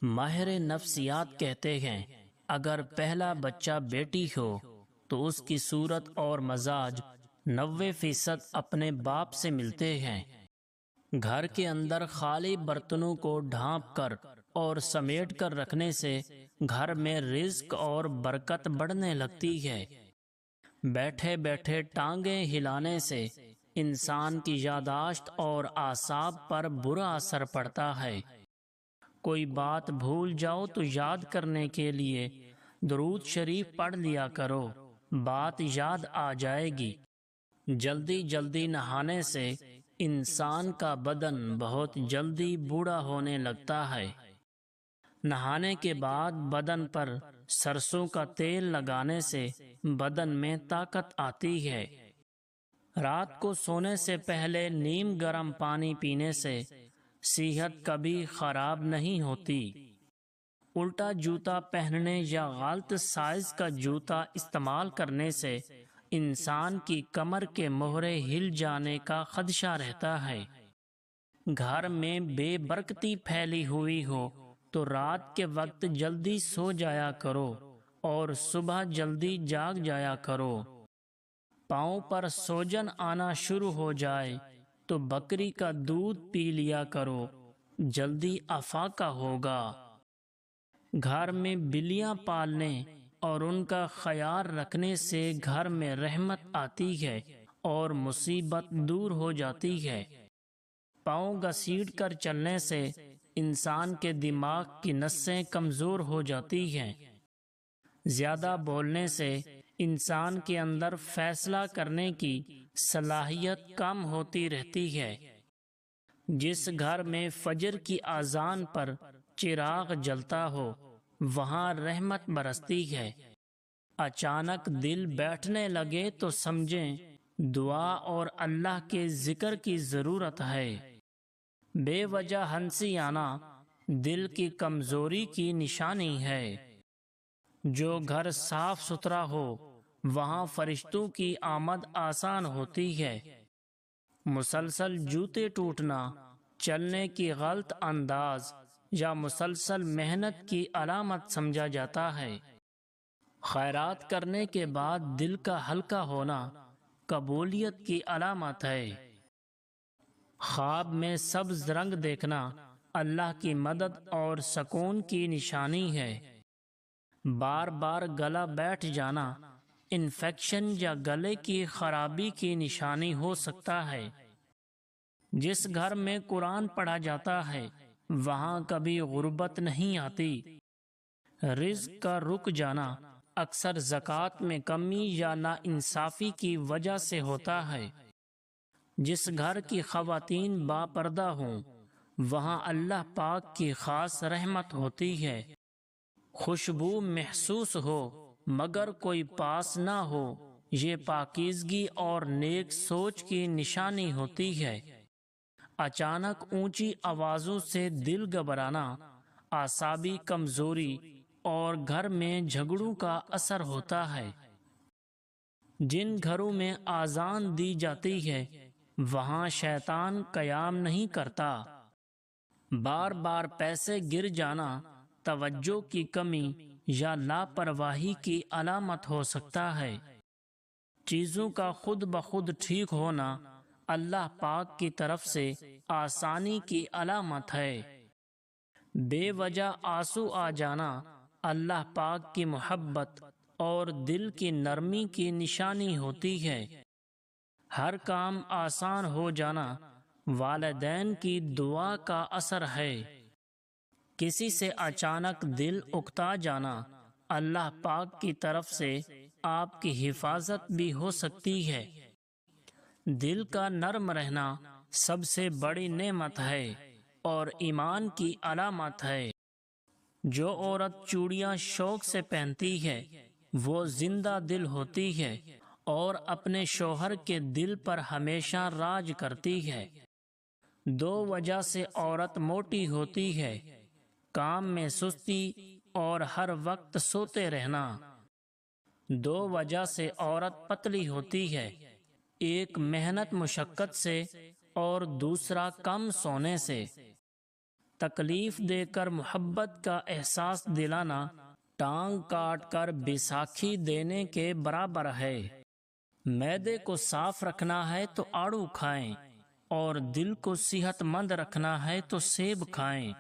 ماہر نفسیات کہتے ہیں اگر پہلا بچہ بیٹی ہو تو اس کی صورت اور مزاج 90% اپنے باپ سے ملتے ہیں۔ گھر کے اندر خالی برتنوں کو ڈھانپ کر اور سمیٹ کر رکھنے سے گھر میں رزق اور برکت بڑھنے لگتی ہے۔ بیٹھے بیٹھے ٹانگیں ہلانے سے انسان کی یادداشت اور اعصاب پر برا اثر پڑتا ہے۔ کوئی بات بھول جاؤ تو یاد کرنے کے لیے درود شریف پڑھ لیا کرو، بات یاد آ جائے گی۔ جلدی جلدی نہانے سے انسان کا بدن بہت جلدی بوڑھا ہونے لگتا ہے۔ نہانے کے بعد بدن پر سرسوں کا تیل لگانے سے بدن میں طاقت آتی ہے۔ رات کو سونے سے پہلے نیم گرم پانی پینے سے صحت کبھی خراب نہیں ہوتی۔ الٹا جوتا پہننے یا غلط سائز کا جوتا استعمال کرنے سے انسان کی کمر کے مہرے ہل جانے کا خدشہ رہتا ہے۔ گھر میں بے برکتی پھیلی ہوئی ہو تو رات کے وقت جلدی سو جایا کرو اور صبح جلدی جاگ جایا کرو۔ پاؤں پر سوجن آنا شروع ہو جائے تو بکری کا دودھ پی لیا کرو، جلدی افاقہ ہوگا۔ گھر میں بلیاں پالنے اور ان کا خیال رکھنے سے گھر میں رحمت آتی ہے اور مصیبت دور ہو جاتی ہے۔ پاؤں گھسیٹ کر چلنے سے انسان کے دماغ کی نسیں کمزور ہو جاتی ہیں۔ زیادہ بولنے سے انسان کے اندر فیصلہ کرنے کی صلاحیت کم ہوتی رہتی ہے۔ جس گھر میں فجر کی اذان پر چراغ جلتا ہو وہاں رحمت برستی ہے۔ اچانک دل بیٹھنے لگے تو سمجھیں دعا اور اللہ کے ذکر کی ضرورت ہے۔ بے وجہ ہنسی آنا دل کی کمزوری کی نشانی ہے۔ جو گھر صاف ستھرا ہو وہاں فرشتوں کی آمد آسان ہوتی ہے۔ مسلسل جوتے ٹوٹنا چلنے کی غلط انداز یا مسلسل محنت کی علامت سمجھا جاتا ہے۔ خیرات کرنے کے بعد دل کا ہلکا ہونا قبولیت کی علامت ہے۔ خواب میں سبز رنگ دیکھنا اللہ کی مدد اور سکون کی نشانی ہے۔ بار بار گلا بیٹھ جانا انفیکشن یا گلے کی خرابی کی نشانی ہو سکتا ہے۔ جس گھر میں قرآن پڑھا جاتا ہے وہاں کبھی غربت نہیں آتی۔ رزق کا رک جانا اکثر زکوٰۃ میں کمی یا ناانصافی کی وجہ سے ہوتا ہے۔ جس گھر کی خواتین باپردہ ہوں وہاں اللہ پاک کی خاص رحمت ہوتی ہے۔ خوشبو محسوس ہو مگر کوئی پاس نہ ہو یہ پاکیزگی اور نیک سوچ کی نشانی ہوتی ہے۔ اچانک اونچی آوازوں سے دل گھبرانا اعصابی کمزوری اور گھر میں جھگڑوں کا اثر ہوتا ہے۔ جن گھروں میں اذان دی جاتی ہے وہاں شیطان قیام نہیں کرتا۔ بار بار پیسے گر جانا توجہ کی کمی یا لاپرواہی کی علامت ہو سکتا ہے۔ چیزوں کا خود بخود ٹھیک ہونا اللہ پاک کی طرف سے آسانی کی علامت ہے۔ بے وجہ آنسو آ جانا اللہ پاک کی محبت اور دل کی نرمی کی نشانی ہوتی ہے۔ ہر کام آسان ہو جانا والدین کی دعا کا اثر ہے۔ کسی سے اچانک دل اکتا جانا اللہ پاک کی طرف سے آپ کی حفاظت بھی ہو سکتی ہے۔ دل کا نرم رہنا سب سے بڑی نعمت ہے اور ایمان کی علامت ہے۔ جو عورت چوڑیاں شوق سے پہنتی ہے وہ زندہ دل ہوتی ہے اور اپنے شوہر کے دل پر ہمیشہ راج کرتی ہے۔ دو وجہ سے عورت موٹی ہوتی ہے: کام میں سستی اور ہر وقت سوتے رہنا۔ دو وجہ سے عورت پتلی ہوتی ہے: ایک محنت مشقت سے اور دوسرا کم سونے سے۔ تکلیف دے کر محبت کا احساس دلانا ٹانگ کاٹ کر بیساکھی دینے کے برابر ہے۔ معدے کو صاف رکھنا ہے تو آڑو کھائیں، اور دل کو صحت مند رکھنا ہے تو سیب کھائیں۔